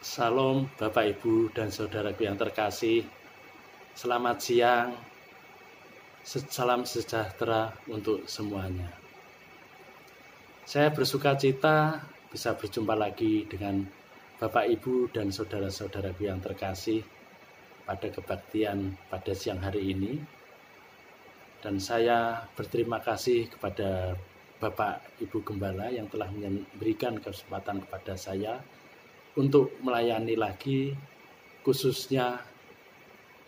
Salam Bapak Ibu dan saudaraku yang terkasih. Selamat siang. Salam sejahtera untuk semuanya. Saya bersuka cita bisa berjumpa lagi dengan Bapak Ibu dan saudara-saudaraku yang terkasih pada kebaktian pada siang hari ini. Dan saya berterima kasih kepada Bapak Ibu Gembala yang telah memberikan kesempatan kepada saya untuk melayani lagi, khususnya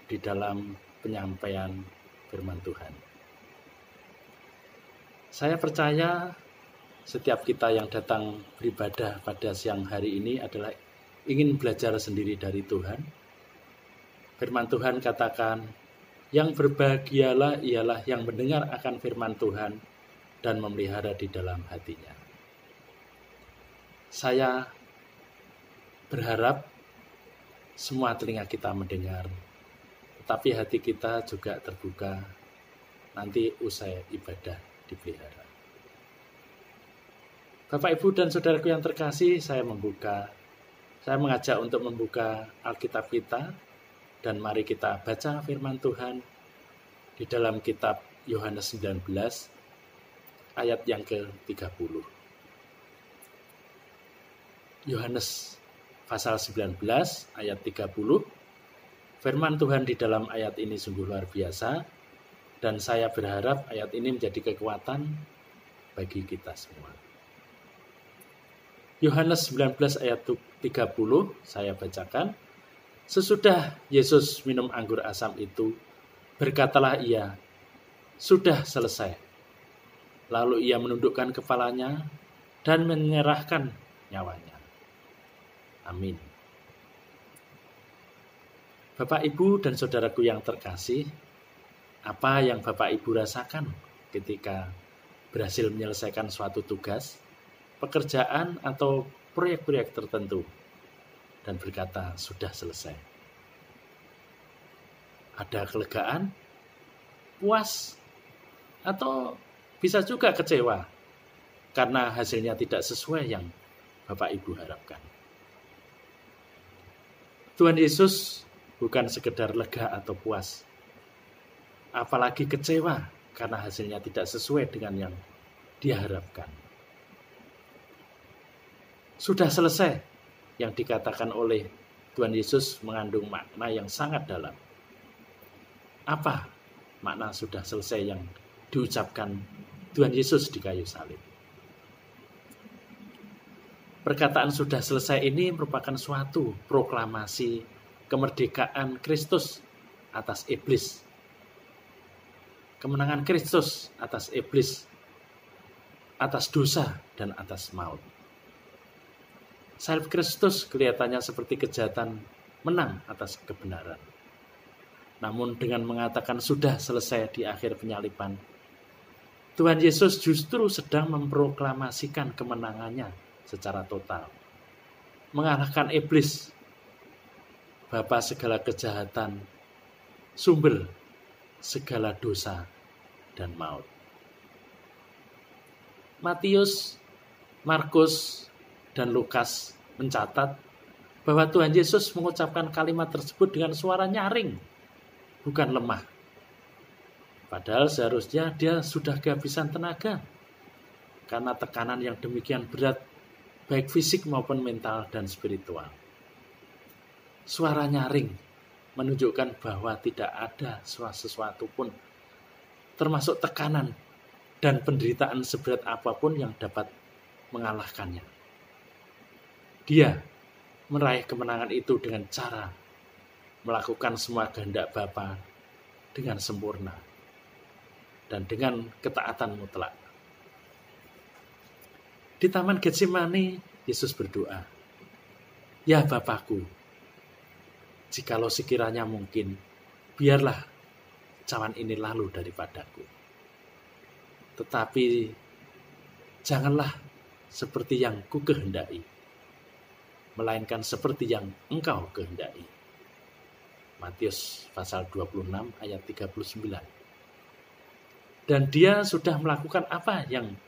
di dalam penyampaian firman Tuhan. Saya percaya setiap kita yang datang beribadah pada siang hari ini adalah ingin belajar sendiri dari Tuhan. Firman Tuhan katakan, yang berbahagialah ialah yang mendengar akan firman Tuhan dan memelihara di dalam hatinya. Saya berharap semua telinga kita mendengar, tetapi hati kita juga terbuka nanti usai ibadah dipelihara. Bapak, Ibu, dan saudaraku yang terkasih, saya mengajak untuk membuka Alkitab kita dan mari kita baca firman Tuhan di dalam kitab Yohanes 19 ayat yang ke-30. Yohanes pasal 19 ayat 30. Firman Tuhan di dalam ayat ini sungguh luar biasa dan saya berharap ayat ini menjadi kekuatan bagi kita semua. Yohanes 19 ayat 30 saya bacakan. Sesudah Yesus minum anggur asam itu, berkatalah ia, "Sudah selesai." Lalu ia menundukkan kepalanya dan menyerahkan nyawanya. Amin. Bapak, Ibu, dan saudaraku yang terkasih, apa yang Bapak Ibu rasakan ketika berhasil menyelesaikan suatu tugas, pekerjaan, atau proyek-proyek tertentu dan berkata sudah selesai? Ada kelegaan, puas, atau bisa juga kecewa karena hasilnya tidak sesuai yang Bapak Ibu harapkan. Tuhan Yesus bukan sekedar lega atau puas, apalagi kecewa karena hasilnya tidak sesuai dengan yang Dia harapkan. Sudah selesai yang dikatakan oleh Tuhan Yesus mengandung makna yang sangat dalam. Apa makna sudah selesai yang diucapkan Tuhan Yesus di kayu salib? Perkataan sudah selesai ini merupakan suatu proklamasi kemerdekaan Kristus atas iblis. Kemenangan Kristus atas iblis, atas dosa, dan atas maut. Salib Kristus kelihatannya seperti kejahatan menang atas kebenaran. Namun dengan mengatakan sudah selesai di akhir penyaliban, Tuhan Yesus justru sedang memproklamasikan kemenangannya secara total. Mengalahkan iblis, bapa segala kejahatan, sumber segala dosa dan maut. Matius, Markus, dan Lukas mencatat bahwa Tuhan Yesus mengucapkan kalimat tersebut dengan suara nyaring, bukan lemah. Padahal seharusnya dia sudah kehabisan tenaga karena tekanan yang demikian berat, baik fisik maupun mental dan spiritual. Suara nyaring menunjukkan bahwa tidak ada sesuatu pun, termasuk tekanan dan penderitaan seberat apapun yang dapat mengalahkannya. Dia meraih kemenangan itu dengan cara melakukan semua kehendak Bapa dengan sempurna dan dengan ketaatan mutlak. Di Taman Getsemani, Yesus berdoa, "Ya Bapakku, jikalau sekiranya mungkin, biarlah cawan ini lalu daripadaku. Tetapi janganlah seperti yang ku kehendaki, melainkan seperti yang Engkau kehendaki." Matius pasal 26 ayat 39. Dan dia sudah melakukan apa yang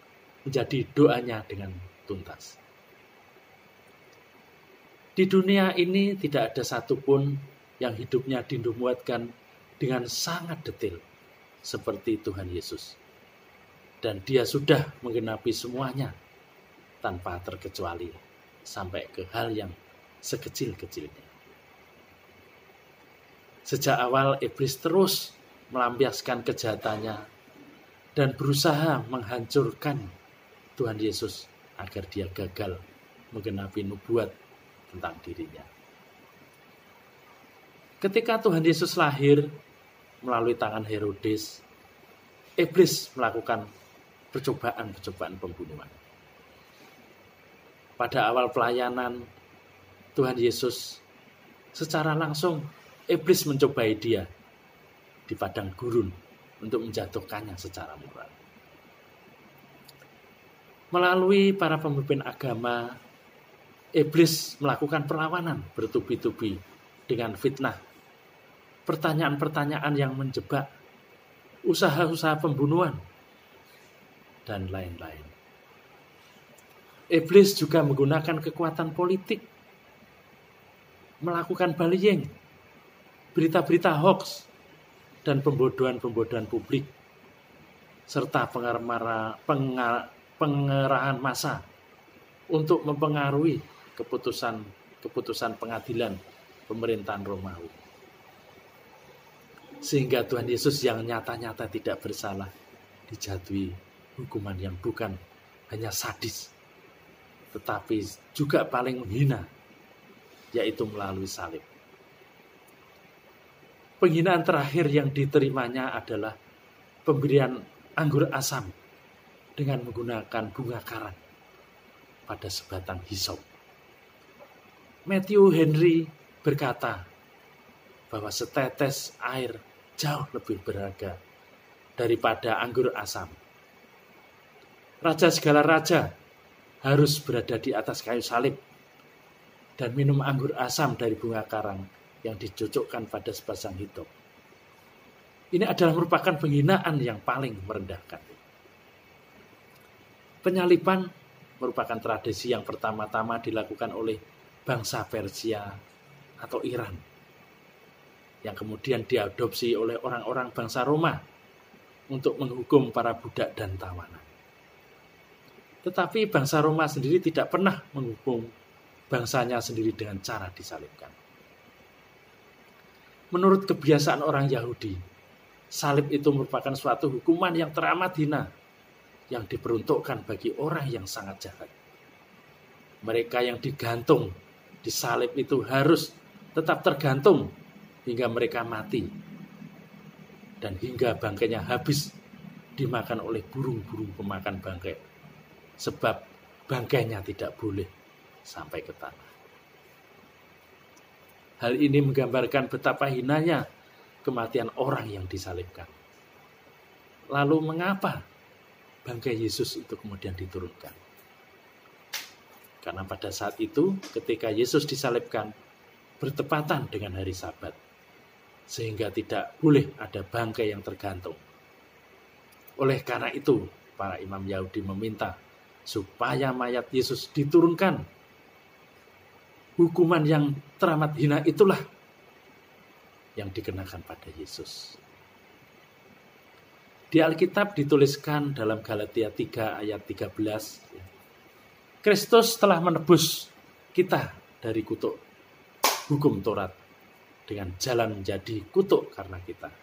menjadi doanya dengan tuntas. Di dunia ini tidak ada satupun yang hidupnya dinubuatkan dengan sangat detail seperti Tuhan Yesus. Dan dia sudah menggenapi semuanya tanpa terkecuali sampai ke hal yang sekecil-kecilnya. Sejak awal iblis terus melampiaskan kejahatannya dan berusaha menghancurkan Tuhan Yesus agar dia gagal menggenapi nubuat tentang dirinya. Ketika Tuhan Yesus lahir melalui tangan Herodes, iblis melakukan percobaan-percobaan pembunuhan. Pada awal pelayanan Tuhan Yesus, secara langsung iblis mencobai dia di padang gurun untuk menjatuhkannya secara moral. Melalui para pemimpin agama, iblis melakukan perlawanan bertubi-tubi dengan fitnah, pertanyaan-pertanyaan yang menjebak, usaha-usaha pembunuhan, dan lain-lain. Iblis juga menggunakan kekuatan politik, melakukan bullying, berita-berita hoax, dan pembodohan-pembodohan publik, serta pengerahan massa untuk mempengaruhi keputusan pengadilan pemerintahan Romawi. Sehingga Tuhan Yesus yang nyata-nyata tidak bersalah dijatuhi hukuman yang bukan hanya sadis, tetapi juga paling menghina, yaitu melalui salib. Penghinaan terakhir yang diterimanya adalah pemberian anggur asam dengan menggunakan bunga karat pada sebatang hisop. Matthew Henry berkata bahwa setetes air jauh lebih berharga daripada anggur asam. Raja segala raja harus berada di atas kayu salib dan minum anggur asam dari bunga karang yang dicocokkan pada sepasang hisop. Ini adalah merupakan penghinaan yang paling merendahkan. Penyaliban merupakan tradisi yang pertama-tama dilakukan oleh bangsa Persia atau Iran, yang kemudian diadopsi oleh orang-orang bangsa Roma untuk menghukum para budak dan tawanan. Tetapi bangsa Roma sendiri tidak pernah menghukum bangsanya sendiri dengan cara disalibkan. Menurut kebiasaan orang Yahudi, salib itu merupakan suatu hukuman yang teramat hina yang diperuntukkan bagi orang yang sangat jahat. Mereka yang digantung di salib itu harus tetap tergantung hingga mereka mati dan hingga bangkainya habis dimakan oleh burung-burung pemakan bangkai, sebab bangkainya tidak boleh sampai ke tanah. Hal ini menggambarkan betapa hinanya kematian orang yang disalibkan. Lalu mengapa bangkai Yesus itu kemudian diturunkan? Karena pada saat itu ketika Yesus disalibkan bertepatan dengan hari Sabat, sehingga tidak boleh ada bangkai yang tergantung. Oleh karena itu para imam Yahudi meminta supaya mayat Yesus diturunkan. Hukuman yang teramat hina itulah yang dikenakan pada Yesus. Di Alkitab dituliskan dalam Galatia 3 ayat 13, Kristus telah menebus kita dari kutuk hukum Taurat dengan jalan menjadi kutuk karena kita.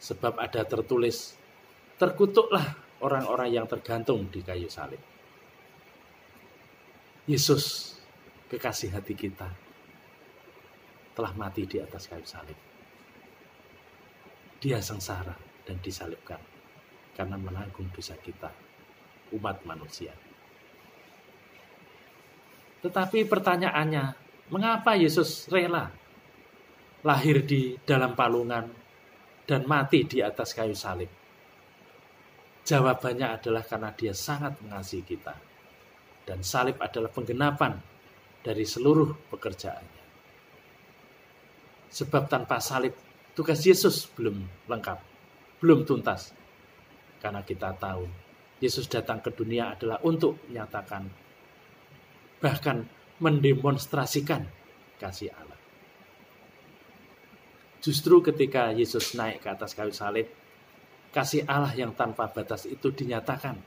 Sebab ada tertulis, terkutuklah orang-orang yang tergantung di kayu salib. Yesus, kekasih hati kita, telah mati di atas kayu salib. Dia sengsara dan disalibkan karena menanggung dosa kita, umat manusia. Tetapi pertanyaannya, mengapa Yesus rela lahir di dalam palungan dan mati di atas kayu salib? Jawabannya adalah karena dia sangat mengasihi kita. Dan salib adalah penggenapan dari seluruh pekerjaannya. Sebab tanpa salib, tugas Yesus belum lengkap, belum tuntas. Karena kita tahu, Yesus datang ke dunia adalah untuk menyatakan, bahkan mendemonstrasikan kasih Allah. Justru ketika Yesus naik ke atas kayu salib, kasih Allah yang tanpa batas itu dinyatakan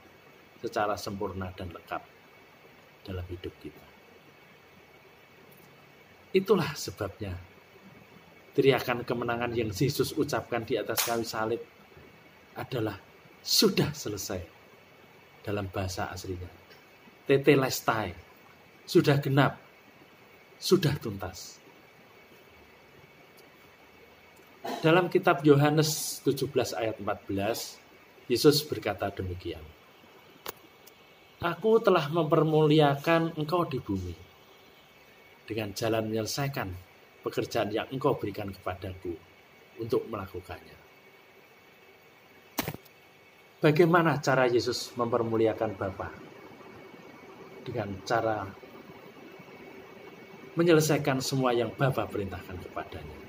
secara sempurna dan lengkap dalam hidup kita. Itulah sebabnya teriakan kemenangan yang Yesus ucapkan di atas kayu salib adalah sudah selesai dalam bahasa aslinya. Tetelestai, sudah genap, sudah tuntas. Dalam kitab Yohanes 17 ayat 14, Yesus berkata demikian. Aku telah mempermuliakan engkau di bumi dengan jalan menyelesaikan pekerjaan yang engkau berikan kepadaku untuk melakukannya. Bagaimana cara Yesus mempermuliakan Bapa? Dengan cara menyelesaikan semua yang Bapa perintahkan kepadanya.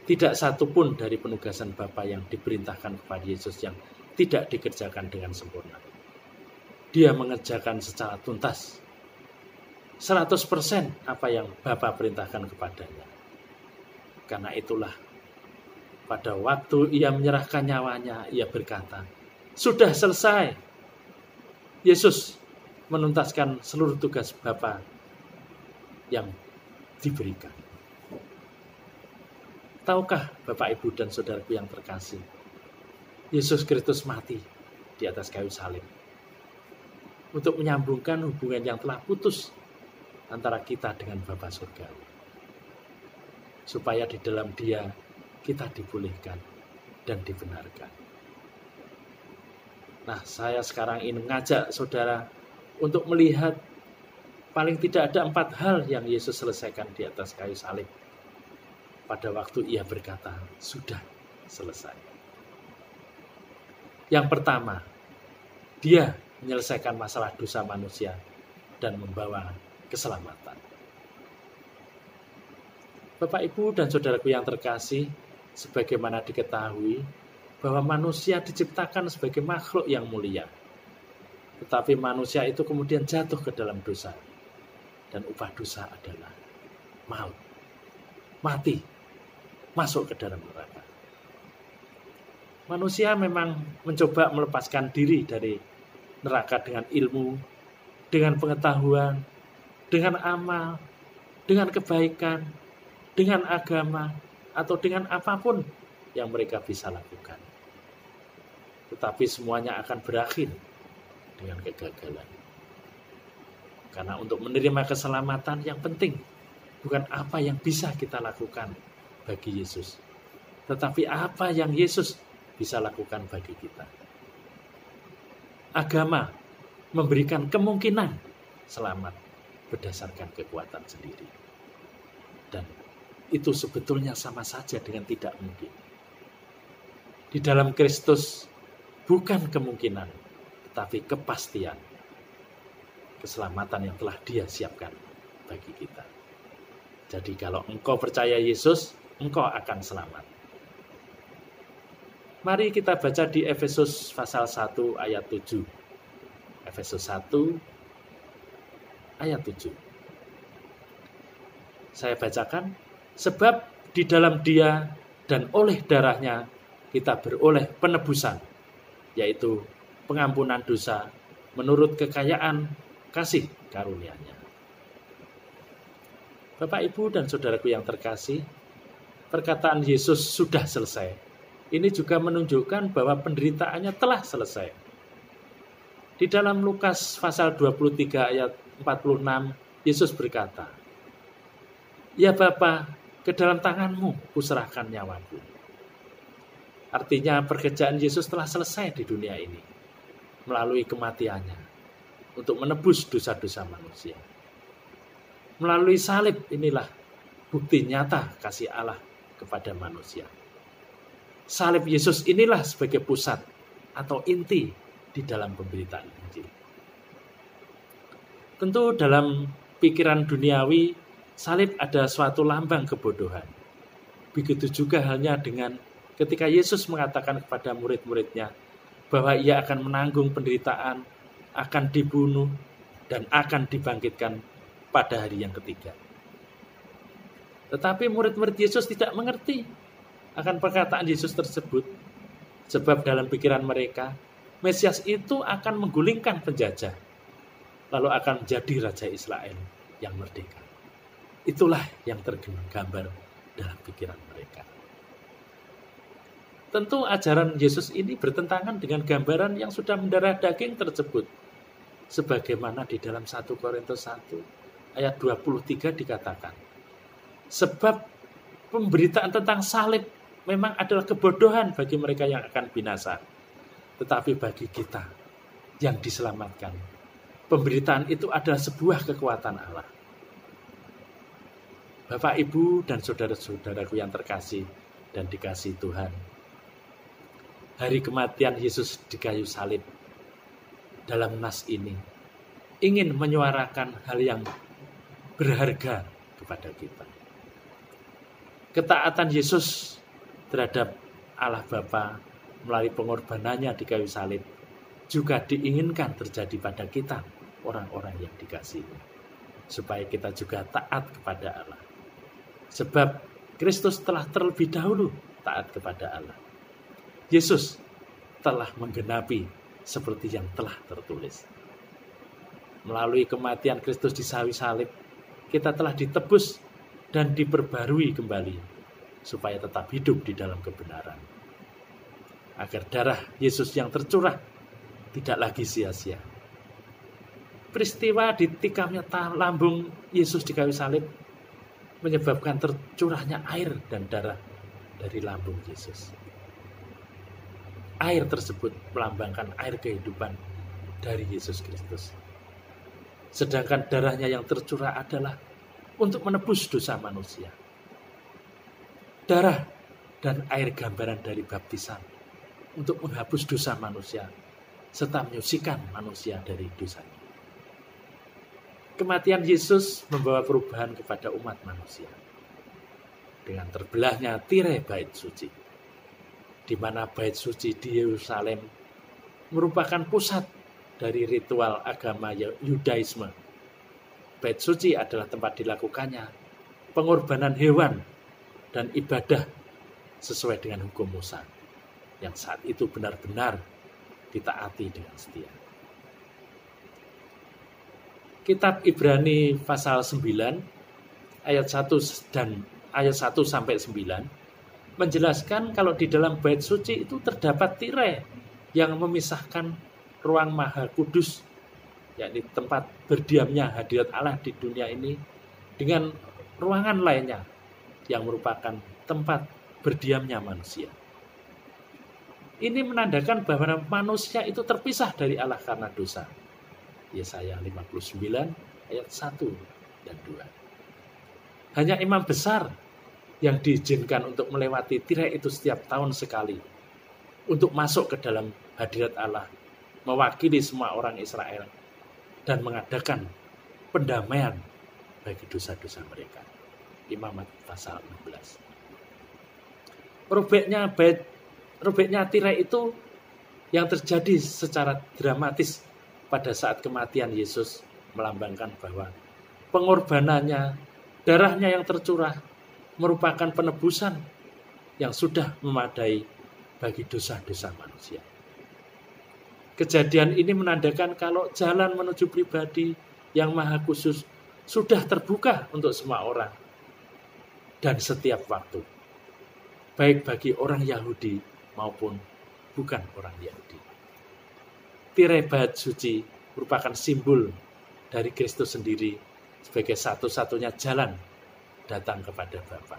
Tidak satu pun dari penugasan Bapa yang diperintahkan kepada Yesus yang tidak dikerjakan dengan sempurna. Dia mengerjakan secara tuntas 100% apa yang Bapa perintahkan kepadanya. Karena itulah pada waktu ia menyerahkan nyawanya, ia berkata, sudah selesai. Yesus menuntaskan seluruh tugas Bapa yang diberikan. Tahukah Bapak, Ibu, dan Saudaraku yang terkasih, Yesus Kristus mati di atas kayu salib untuk menyambungkan hubungan yang telah putus antara kita dengan Bapa Surgawi. Supaya di dalam Dia kita dipulihkan dan dibenarkan. Nah, saya sekarang ingin mengajak saudara untuk melihat paling tidak ada 4 hal yang Yesus selesaikan di atas kayu salib. Pada waktu ia berkata, sudah selesai. Yang pertama, dia menyelesaikan masalah dosa manusia dan membawa keselamatan. Bapak, Ibu, dan saudaraku yang terkasih, sebagaimana diketahui bahwa manusia diciptakan sebagai makhluk yang mulia. Tetapi manusia itu kemudian jatuh ke dalam dosa. Dan upah dosa adalah maut. Mati. Masuk ke dalam neraka. Manusia memang mencoba melepaskan diri dari neraka dengan ilmu, dengan pengetahuan, dengan amal, dengan kebaikan, dengan agama, atau dengan apapun yang mereka bisa lakukan. Tetapi semuanya akan berakhir dengan kegagalan. Karena untuk menerima keselamatan yang penting bukan apa yang bisa kita lakukan bagi Yesus, tetapi apa yang Yesus bisa lakukan bagi kita. Agama memberikan kemungkinan selamat berdasarkan kekuatan sendiri. Dan itu sebetulnya sama saja dengan tidak mungkin. Di dalam Kristus bukan kemungkinan, tetapi kepastian keselamatan yang telah Dia siapkan bagi kita. Jadi kalau engkau percaya Yesus, engkau akan selamat. Mari kita baca di Efesus pasal 1 ayat 7. Efesus 1 ayat 7. Saya bacakan, sebab di dalam Dia dan oleh darahnya kita beroleh penebusan, yaitu pengampunan dosa menurut kekayaan kasih karunia-Nya. Bapak, Ibu, dan saudaraku yang terkasih, perkataan Yesus sudah selesai. Ini juga menunjukkan bahwa penderitaannya telah selesai. Di dalam Lukas pasal 23 ayat 46, Yesus berkata, ya Bapa, ke dalam tangan-Mu kuserahkan nyawaku. Artinya pekerjaan Yesus telah selesai di dunia ini melalui kematiannya untuk menebus dosa-dosa manusia. Melalui salib inilah bukti nyata kasih Allah kepada manusia. Salib Yesus inilah sebagai pusat atau inti di dalam pemberitaan Injil. Tentu dalam pikiran duniawi, salib ada suatu lambang kebodohan. Begitu juga halnya dengan ketika Yesus mengatakan kepada murid-muridnya bahwa ia akan menanggung penderitaan, akan dibunuh, dan akan dibangkitkan pada hari yang ketiga. Tetapi murid-murid Yesus tidak mengerti akan perkataan Yesus tersebut. Sebab dalam pikiran mereka, Mesias itu akan menggulingkan penjajah, lalu akan menjadi Raja Israel yang merdeka. Itulah yang tergambar dalam pikiran mereka. Tentu ajaran Yesus ini bertentangan dengan gambaran yang sudah mendarah daging tersebut. Sebagaimana di dalam 1 Korintus 1 ayat 23 dikatakan. Sebab pemberitaan tentang salib memang adalah kebodohan bagi mereka yang akan binasa. Tetapi bagi kita yang diselamatkan, pemberitaan itu adalah sebuah kekuatan Allah. Bapak, Ibu, dan saudara-saudaraku yang terkasih dan dikasihi Tuhan. Hari kematian Yesus di kayu salib dalam nas ini ingin menyuarakan hal yang berharga kepada kita. Ketaatan Yesus terhadap Allah Bapa melalui pengorbanannya di kayu salib juga diinginkan terjadi pada kita, orang-orang yang dikasihi, supaya kita juga taat kepada Allah. Sebab Kristus telah terlebih dahulu taat kepada Allah. Yesus telah menggenapi seperti yang telah tertulis. Melalui kematian Kristus di kayu salib, kita telah ditebus dan diperbarui kembali supaya tetap hidup di dalam kebenaran. Agar darah Yesus yang tercurah tidak lagi sia-sia. Peristiwa ditikamnya lambung Yesus di kayu salib menyebabkan tercurahnya air dan darah dari lambung Yesus. Air tersebut melambangkan air kehidupan dari Yesus Kristus. Sedangkan darahnya yang tercurah adalah untuk menebus dosa manusia. Darah dan air gambaran dari baptisan untuk menghapus dosa manusia serta menyucikan manusia dari dosanya. Kematian Yesus membawa perubahan kepada umat manusia. Dengan terbelahnya tirai bait suci, di mana bait suci di Yerusalem merupakan pusat dari ritual agama Yudaisme. Bait suci adalah tempat dilakukannya pengorbanan hewan dan ibadah sesuai dengan hukum Musa, yang saat itu benar-benar ditaati dengan setia. Kitab Ibrani pasal 9 ayat 1 dan ayat 1 sampai 9 menjelaskan kalau di dalam bait suci itu terdapat tirai yang memisahkan ruang maha kudus, yakni tempat berdiamnya hadirat Allah di dunia ini, dengan ruangan lainnya yang merupakan tempat berdiamnya manusia. Ini menandakan bahwa manusia itu terpisah dari Allah karena dosa. Yesaya 59 ayat 1 dan 2. Hanya imam besar yang diizinkan untuk melewati tirai itu setiap tahun sekali untuk masuk ke dalam hadirat Allah, mewakili semua orang Israel dan mengadakan pendamaian bagi dosa-dosa mereka. Imamat pasal 16. Robeknya tirai itu yang terjadi secara dramatis pada saat kematian Yesus melambangkan bahwa pengorbanannya, darahnya yang tercurah merupakan penebusan yang sudah memadai bagi dosa-dosa manusia. Kejadian ini menandakan kalau jalan menuju pribadi yang maha khusus sudah terbuka untuk semua orang dan setiap waktu, baik bagi orang Yahudi maupun bukan orang Yahudi. Tirai bait suci merupakan simbol dari Kristus sendiri sebagai satu-satunya jalan datang kepada Bapa.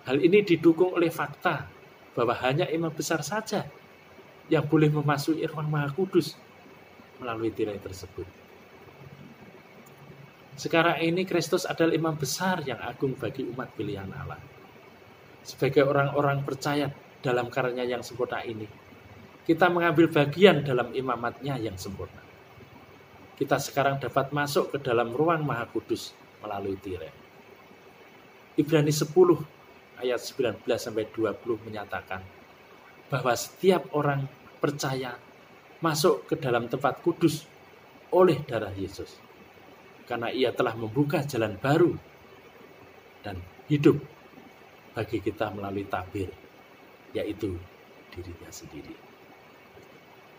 Hal ini didukung oleh fakta bahwa hanya imam besar saja yang boleh memasuki ruang maha kudus melalui tirai tersebut. Sekarang ini Kristus adalah imam besar yang agung bagi umat pilihan Allah. Sebagai orang-orang percaya dalam karunia yang sempurna ini, kita mengambil bagian dalam imamatnya yang sempurna. Kita sekarang dapat masuk ke dalam ruang maha kudus melalui tirai. Ibrani 10 ayat 19-20 menyatakan bahwa setiap orang percaya masuk ke dalam tempat kudus oleh darah Yesus. Karena ia telah membuka jalan baru dan hidup bagi kita melalui tabir, yaitu dirinya sendiri.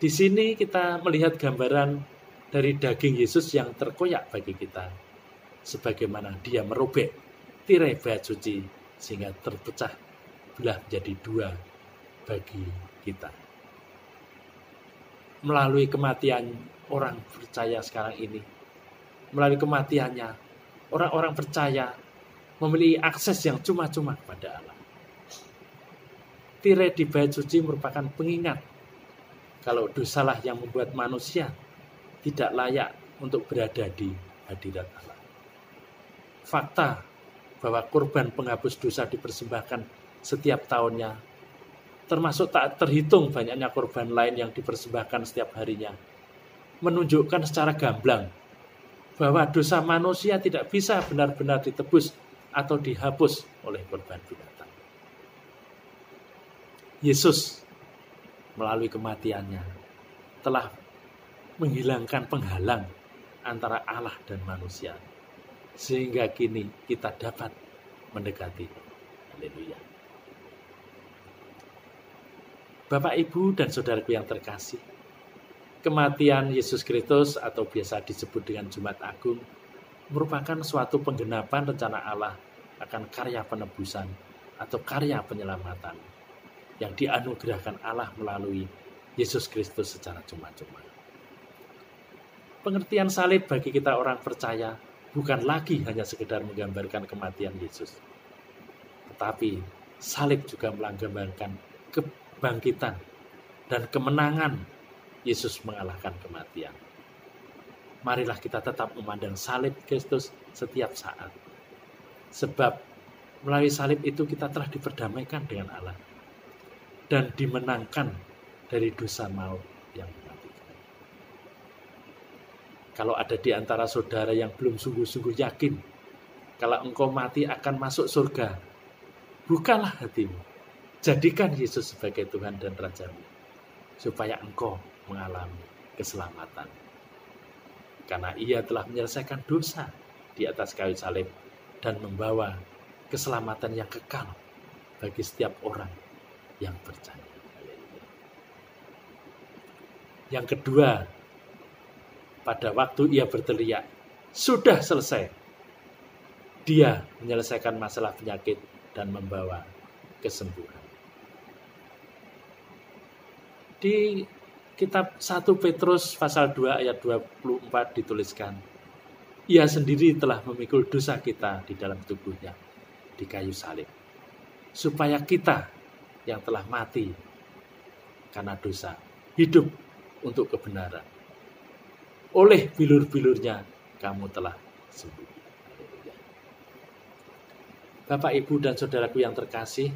Di sini kita melihat gambaran dari daging Yesus yang terkoyak bagi kita, sebagaimana dia merobek tirai bait suci sehingga terpecah belah menjadi dua bagi kita. Melalui kematian orang percaya sekarang ini, melalui kematiannya, orang-orang percaya memiliki akses yang cuma-cuma kepada Allah. Tirai di bait suci merupakan pengingat kalau dosalah yang membuat manusia tidak layak untuk berada di hadirat Allah. Fakta bahwa kurban penghapus dosa dipersembahkan setiap tahunnya, termasuk tak terhitung banyaknya kurban lain yang dipersembahkan setiap harinya, menunjukkan secara gamblang bahwa dosa manusia tidak bisa benar-benar ditebus atau dihapus oleh kurban binatang. Yesus melalui kematiannya telah menghilangkan penghalang antara Allah dan manusia, sehingga kini kita dapat mendekati. Haleluya. Bapak, Ibu, dan saudaraku yang terkasih, kematian Yesus Kristus atau biasa disebut dengan Jumat Agung merupakan suatu penggenapan rencana Allah akan karya penebusan atau karya penyelamatan yang dianugerahkan Allah melalui Yesus Kristus secara cuma-cuma. Pengertian salib bagi kita orang percaya bukan lagi hanya sekedar menggambarkan kematian Yesus, tetapi salib juga menggambarkan kebangkitan dan kemenangan Yesus mengalahkan kematian. Marilah kita tetap memandang salib Kristus setiap saat. Sebab melalui salib itu kita telah diperdamaikan dengan Allah dan dimenangkan dari dosa maut yang mematikan. Kalau ada di antara saudara yang belum sungguh-sungguh yakin kalau engkau mati akan masuk surga, bukalah hatimu. Jadikan Yesus sebagai Tuhan dan Raja-Mu, supaya engkau mengalami keselamatan. Karena ia telah menyelesaikan dosa di atas kayu salib dan membawa keselamatan yang kekal bagi setiap orang yang percaya. Yang kedua, pada waktu ia berteriak, sudah selesai, dia menyelesaikan masalah penyakit dan membawa kesembuhan. Di kitab 1 Petrus pasal 2 ayat 24 dituliskan, ia sendiri telah memikul dosa kita di dalam tubuhnya di kayu salib, supaya kita yang telah mati karena dosa hidup untuk kebenaran. Oleh bilur-bilurnya kamu telah sembuh. Bapak, Ibu, dan saudaraku yang terkasih,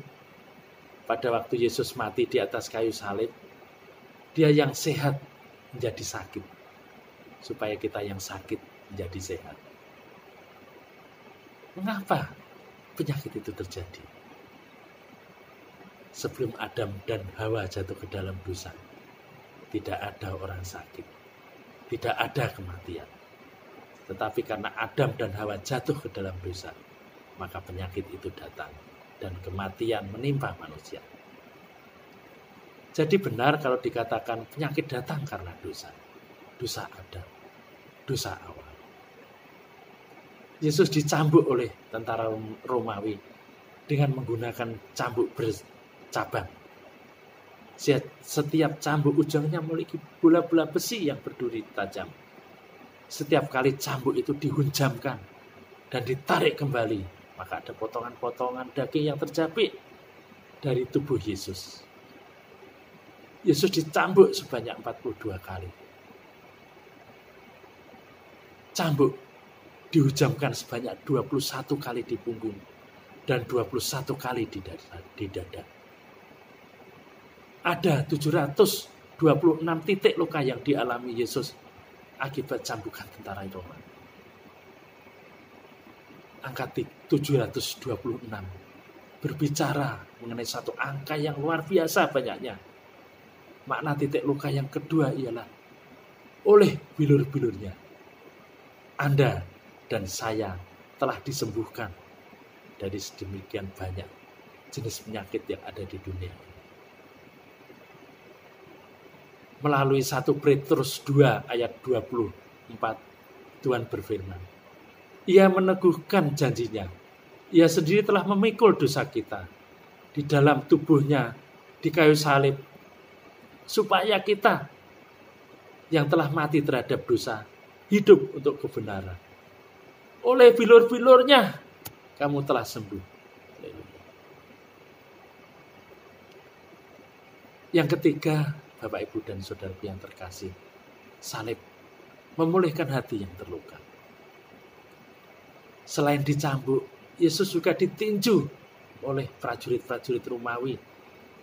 pada waktu Yesus mati di atas kayu salib, dia yang sehat menjadi sakit, supaya kita yang sakit menjadi sehat. Mengapa penyakit itu terjadi? Sebelum Adam dan Hawa jatuh ke dalam dosa, tidak ada orang sakit, tidak ada kematian. Tetapi karena Adam dan Hawa jatuh ke dalam dosa, maka penyakit itu datang dan kematian menimpa manusia. Jadi benar kalau dikatakan penyakit datang karena dosa. Dosa Adam, dosa awal. Yesus dicambuk oleh tentara Romawi dengan menggunakan cambuk bercabang. Setiap cambuk ujungnya memiliki bola-bola besi yang berduri tajam. Setiap kali cambuk itu dihunjamkan dan ditarik kembali, maka ada potongan-potongan daging yang terjepit dari tubuh Yesus. Yesus dicambuk sebanyak 42 kali. Cambuk dihujamkan sebanyak 21 kali di punggung dan 21 kali di dada. Ada 726 titik luka yang dialami Yesus akibat cambukan tentara Roma. Angka 726 berbicara mengenai satu angka yang luar biasa banyaknya. Makna titik luka yang kedua ialah oleh bilur-bilurnya Anda dan saya telah disembuhkan dari sedemikian banyak jenis penyakit yang ada di dunia. Melalui 1 Petrus 2 ayat 24, Tuhan berfirman, Ia meneguhkan janjinya. Ia sendiri telah memikul dosa kita di dalam tubuhnya di kayu salib, supaya kita yang telah mati terhadap dosa hidup untuk kebenaran. Oleh bilur-bilurnya kamu telah sembuh. Yang ketiga, Bapak, Ibu, dan Saudaraku yang terkasih, salib memulihkan hati yang terluka. Selain dicambuk, Yesus juga ditinju oleh prajurit-prajurit Romawi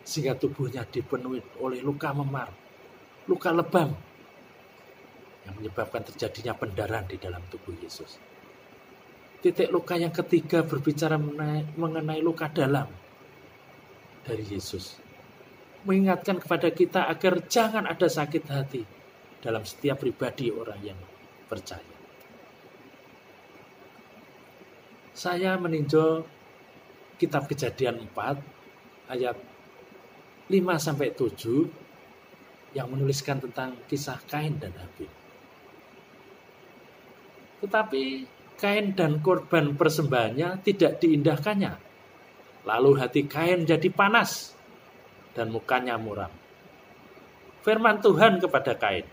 sehingga tubuhnya dipenuhi oleh luka memar, luka lebam yang menyebabkan terjadinya pendarahan di dalam tubuh Yesus. Titik luka yang ketiga berbicara mengenai luka dalam dari Yesus, mengingatkan kepada kita agar jangan ada sakit hati dalam setiap pribadi orang yang percaya. Saya meninjau kitab Kejadian 4 ayat 5-7 yang menuliskan tentang kisah Kain dan Habil. Tetapi Kain dan korban persembahannya tidak diindahkannya. Lalu hati Kain jadi panas dan mukanya muram. Firman Tuhan kepada Kain,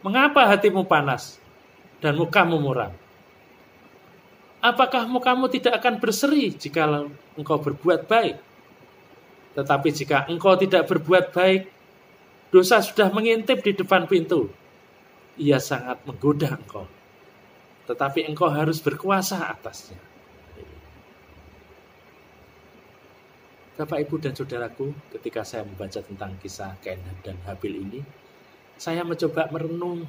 "Mengapa hatimu panas dan mukamu muram? Apakah mukamu tidak akan berseri jika engkau berbuat baik? Tetapi jika engkau tidak berbuat baik, dosa sudah mengintip di depan pintu. Ia sangat menggoda engkau, tetapi engkau harus berkuasa atasnya." Bapak, Ibu, dan Saudaraku, ketika saya membaca tentang kisah Kain dan Habil ini, saya mencoba merenung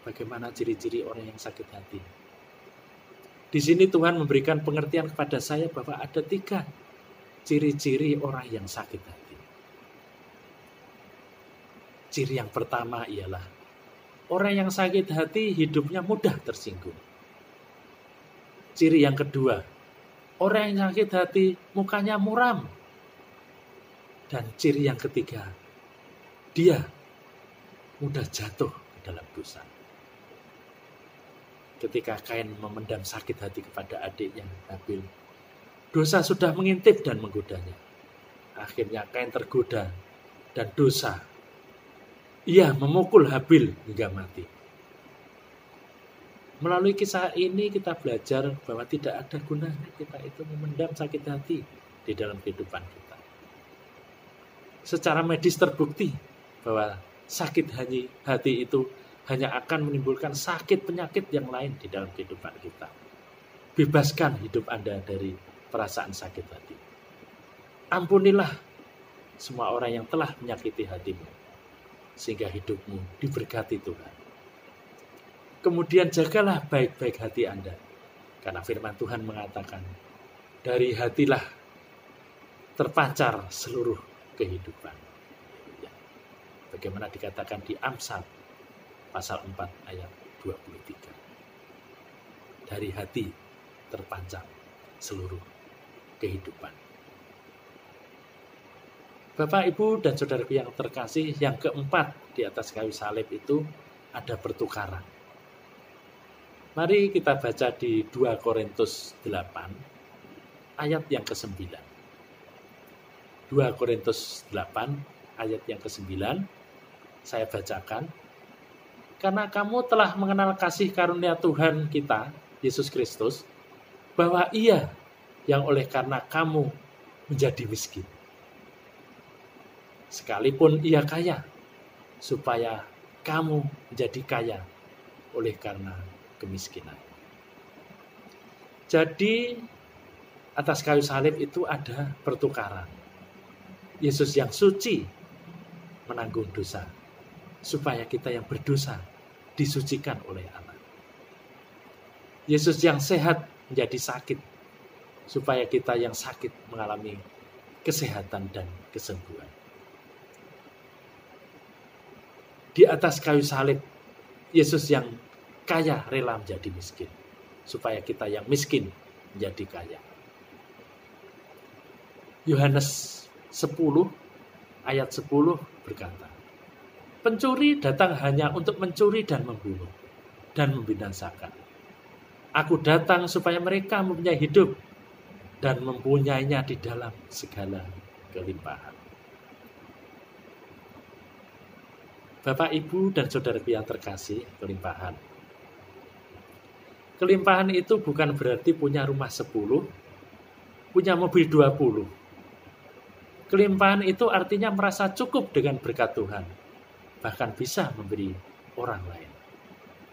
bagaimana ciri-ciri orang yang sakit hati. Di sini Tuhan memberikan pengertian kepada saya bahwa ada 3 ciri-ciri orang yang sakit hati. Ciri yang pertama ialah orang yang sakit hati hidupnya mudah tersinggung. Ciri yang kedua, orang yang sakit hati mukanya muram. Dan ciri yang ketiga, dia mudah jatuh ke dalam dosa. Ketika Kain memendam sakit hati kepada adiknya Habil, dosa sudah mengintip dan menggodanya. Akhirnya Kain tergoda dan dosa. Ia memukul Habil hingga mati. Melalui kisah ini kita belajar bahwa tidak ada gunanya kita itu memendam sakit hati di dalam kehidupan kita. Secara medis terbukti bahwa sakit hati itu hanya akan menimbulkan sakit penyakit yang lain di dalam kehidupan kita. Bebaskan hidup Anda dari perasaan sakit hati. Ampunilah semua orang yang telah menyakiti hatimu, sehingga hidupmu diberkati Tuhan. Kemudian jagalah baik-baik hati Anda, karena firman Tuhan mengatakan, dari hatilah terpancar seluruh kehidupan. Bagaimana dikatakan di Amsal pasal 4 ayat 23. Dari hati terpancar seluruh kehidupan. Bapak, Ibu, dan Saudaraku yang terkasih, yang keempat di atas kayu salib itu ada pertukaran. Mari kita baca di 2 Korintus 8 ayat yang ke-9. 2 Korintus 8 ayat yang ke-9 saya bacakan. Karena kamu telah mengenal kasih karunia Tuhan kita, Yesus Kristus, bahwa Ia yang oleh karena kamu menjadi miskin, sekalipun Ia kaya, supaya kamu menjadi kaya oleh karena kemiskinan. Jadi atas kayu salib itu ada pertukaran. Yesus yang suci menanggung dosa, supaya kita yang berdosa disucikan oleh Allah. Yesus yang sehat menjadi sakit, supaya kita yang sakit mengalami kesehatan dan kesembuhan. Di atas kayu salib, Yesus yang kaya rela menjadi miskin, supaya kita yang miskin menjadi kaya. Yohanes 10 ayat 10 berkata, pencuri datang hanya untuk mencuri dan membunuh dan membinasakan. Aku datang supaya mereka mempunyai hidup dan mempunyainya di dalam segala kelimpahan. Bapak, Ibu, dan saudaraku yang terkasih, kelimpahan. Kelimpahan itu bukan berarti punya rumah 10, punya mobil 20. Kelimpahan itu artinya merasa cukup dengan berkat Tuhan, bahkan bisa memberi orang lain.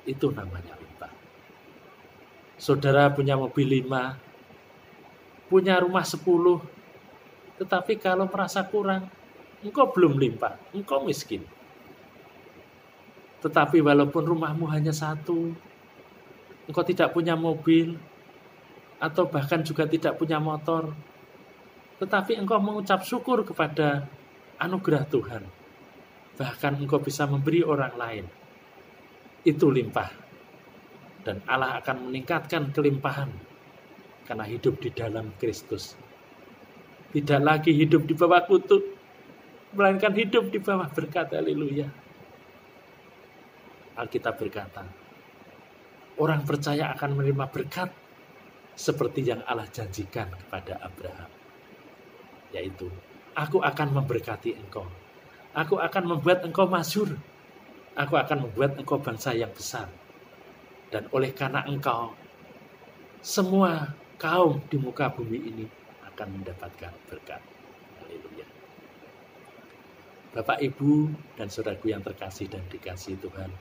Itu namanya limpah. Saudara punya mobil 5, punya rumah 10, tetapi kalau merasa kurang, engkau belum limpah, engkau miskin. Tetapi walaupun rumahmu hanya 1, engkau tidak punya mobil, atau bahkan juga tidak punya motor, tetapi engkau mengucap syukur kepada anugerah Tuhan, bahkan engkau bisa memberi orang lain, itu limpah. Dan Allah akan meningkatkan kelimpahan karena hidup di dalam Kristus. Tidak lagi hidup di bawah kutuk, melainkan hidup di bawah berkat. Haleluya. Alkitab berkata, orang percaya akan menerima berkat seperti yang Allah janjikan kepada Abraham. Yaitu, aku akan memberkati engkau. Aku akan membuat engkau masyhur. Aku akan membuat engkau bangsa yang besar. Dan oleh karena engkau, semua kaum di muka bumi ini akan mendapatkan berkat. Haleluya. Bapak, Ibu, dan saudaraku yang terkasih dan dikasihi Tuhan,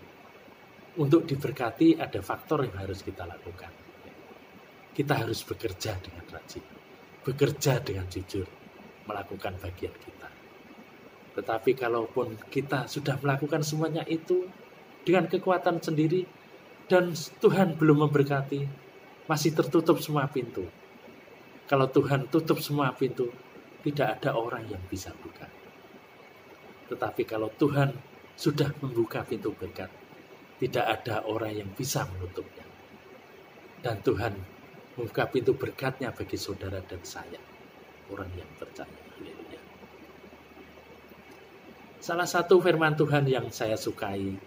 untuk diberkati ada faktor yang harus kita lakukan. Kita harus bekerja dengan rajin, bekerja dengan jujur, melakukan bagian kita. Tetapi kalaupun kita sudah melakukan semuanya itu dengan kekuatan sendiri dan Tuhan belum memberkati, masih tertutup semua pintu. Kalau Tuhan tutup semua pintu, tidak ada orang yang bisa buka. Tetapi kalau Tuhan sudah membuka pintu berkat, tidak ada orang yang bisa menutupnya. Dan Tuhan membuka pintu berkatnya bagi saudara dan saya, orang yang percaya. Haleluya. Salah satu firman Tuhan yang saya sukai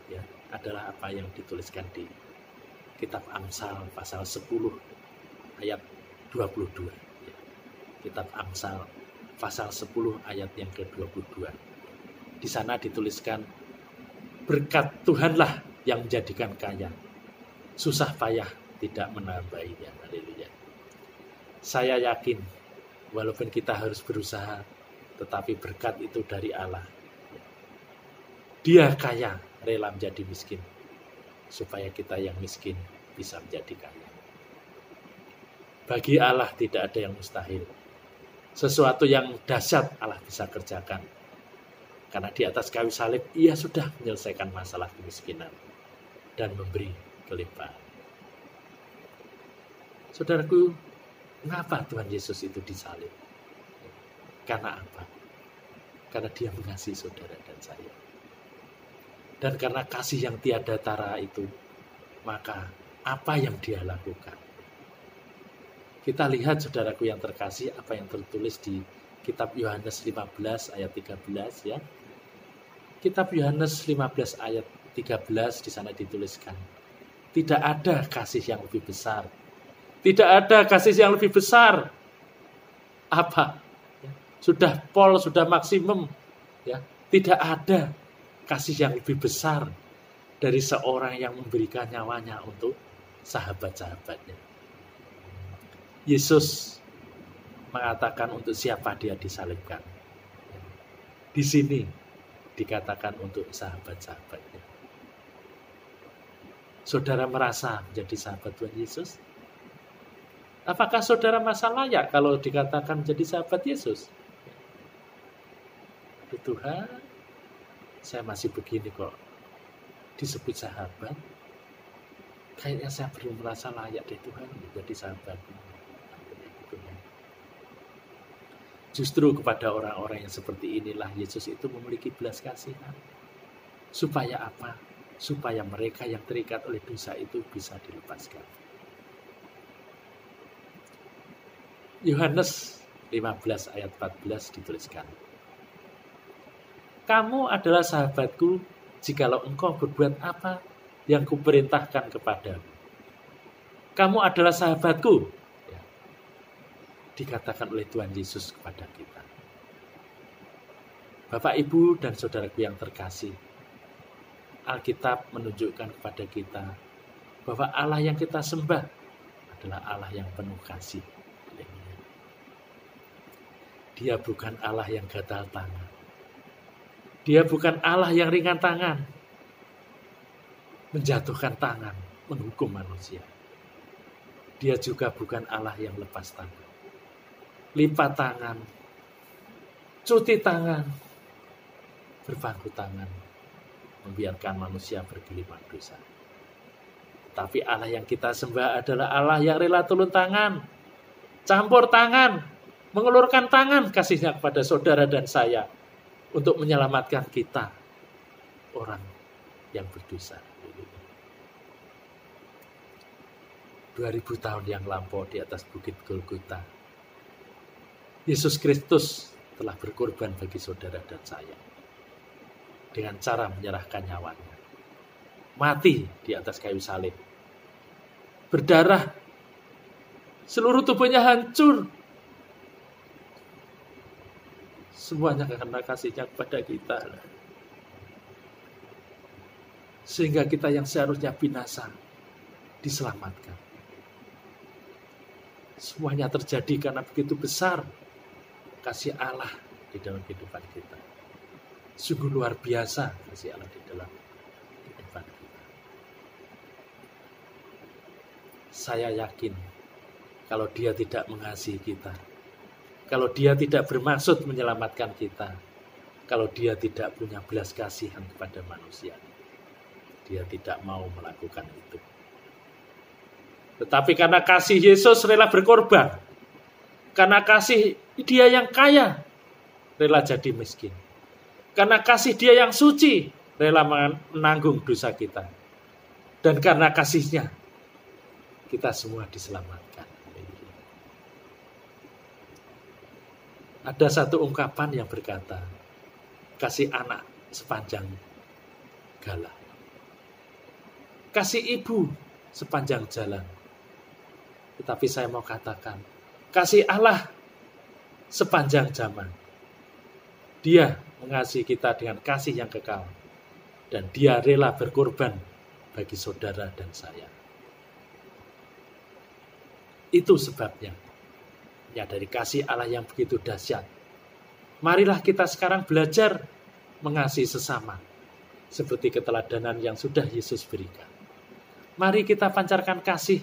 adalah apa yang dituliskan di kitab Amsal pasal 10 ayat 22. Kitab Amsal pasal 10 ayat yang ke-22. Di sana dituliskan, berkat Tuhanlah yang menjadikan kaya, susah payah tidak menambahinya. Haleluya. Saya yakin walaupun kita harus berusaha, tetapi berkat itu dari Allah. Dia kaya, rela menjadi miskin, supaya kita yang miskin bisa menjadi kaya. Bagi Allah tidak ada yang mustahil. Sesuatu yang dahsyat Allah bisa kerjakan. Karena di atas kayu salib, ia sudah menyelesaikan masalah kemiskinan dan memberi kelimpahan. Saudaraku, mengapa Tuhan Yesus itu disalib? Karena apa? Karena dia mengasihi saudara dan saya. Dan karena kasih yang tiada tara itu, maka apa yang dia lakukan? Kita lihat saudaraku yang terkasih, apa yang tertulis di kitab Yohanes 15 ayat 13 ya. Kitab Yohanes 15 ayat 13 di sana dituliskan, tidak ada kasih yang lebih besar. Tidak ada kasih yang lebih besar. Apa? Sudah pol, sudah maksimum. Ya, tidak ada kasih yang lebih besar dari seorang yang memberikan nyawanya untuk sahabat-sahabatnya. Yesus mengatakan untuk siapa dia disalibkan. Di sini dikatakan untuk sahabat-sahabatnya. Saudara merasa menjadi sahabat Tuhan Yesus? Apakah saudara merasa layak kalau dikatakan menjadi sahabat Yesus? Tuhan, saya masih begini kok disebut sahabat. Kayaknya saya belum merasa layak deh Tuhan menjadi sahabat. Justru kepada orang-orang yang seperti inilah Yesus itu memiliki belas kasihan. Supaya apa? Supaya mereka yang terikat oleh dosa itu bisa dilepaskan. Yohanes 15 ayat 14 dituliskan, kamu adalah sahabatku jikalau engkau berbuat apa yang kuperintahkan kepadamu. Kamu adalah sahabatku, ya, dikatakan oleh Tuhan Yesus kepada kita. Bapak, Ibu, dan saudaraku yang terkasih, Alkitab menunjukkan kepada kita bahwa Allah yang kita sembah adalah Allah yang penuh kasih. Dia bukan Allah yang gatal tangan. Dia bukan Allah yang ringan tangan, menjatuhkan tangan, menghukum manusia. Dia juga bukan Allah yang lepas tangan, lipat tangan, cuti tangan, berpangku tangan, membiarkan manusia bergelimang dosa. Tapi Allah yang kita sembah adalah Allah yang rela turun tangan, campur tangan, mengulurkan tangan kasihnya kepada saudara dan saya untuk menyelamatkan kita, orang yang berdosa. 2000 tahun yang lampau di atas bukit Golgota, Yesus Kristus telah berkorban bagi saudara dan saya dengan cara menyerahkan nyawanya, mati di atas kayu salib, berdarah, seluruh tubuhnya hancur, semuanya karena kasihnya kepada kita, sehingga kita yang seharusnya binasa diselamatkan. Semuanya terjadi karena begitu besar kasih Allah di dalam kehidupan kita. Sungguh luar biasa kasih Allah di dalam kehidupan kita. Saya yakin kalau Dia tidak mengasihi kita, kalau Dia tidak bermaksud menyelamatkan kita, kalau Dia tidak punya belas kasihan kepada manusia, Dia tidak mau melakukan itu. Tetapi karena kasih Yesus rela berkorban, karena kasih Dia yang kaya rela jadi miskin, karena kasih Dia yang suci rela menanggung dosa kita, dan karena kasih-Nya kita semua diselamatkan. Ada satu ungkapan yang berkata, kasih anak sepanjang gala, kasih ibu sepanjang jalan. Tetapi saya mau katakan, kasih Allah sepanjang zaman. Dia mengasihi kita dengan kasih yang kekal, dan Dia rela berkorban bagi saudara dan saya. Itu sebabnya, ya, dari kasih Allah yang begitu dahsyat, marilah kita sekarang belajar mengasihi sesama, seperti keteladanan yang sudah Yesus berikan. Mari kita pancarkan kasih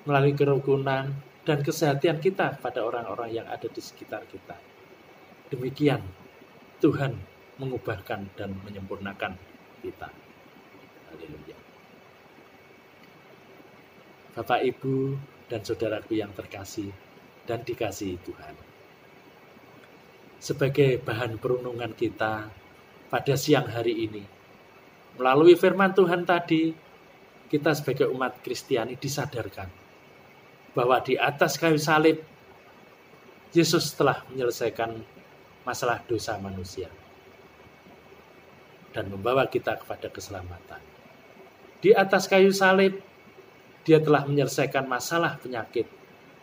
melalui kerukunan dan kesehatan kita pada orang-orang yang ada di sekitar kita. Demikian Tuhan mengubahkan dan menyempurnakan kita. Haleluya. Bapak, Ibu, dan saudaraku yang terkasih dan dikasihi Tuhan, sebagai bahan perenungan kita pada siang hari ini, melalui firman Tuhan tadi, kita sebagai umat Kristiani disadarkan bahwa di atas kayu salib Yesus telah menyelesaikan masalah dosa manusia dan membawa kita kepada keselamatan. Di atas kayu salib Dia telah menyelesaikan masalah penyakit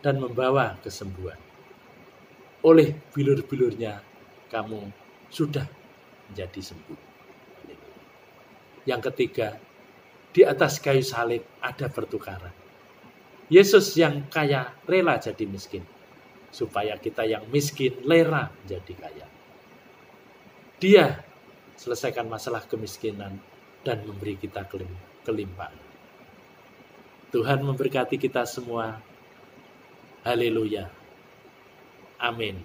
dan membawa kesembuhan. Oleh bilur-bilurnya kamu sudah menjadi sembuh. Yang ketiga, di atas kayu salib ada pertukaran. Yesus yang kaya rela jadi miskin, supaya kita yang miskin rela menjadi kaya. Dia selesaikan masalah kemiskinan dan memberi kita kelimpahan. Tuhan memberkati kita semua. Haleluya. Amin.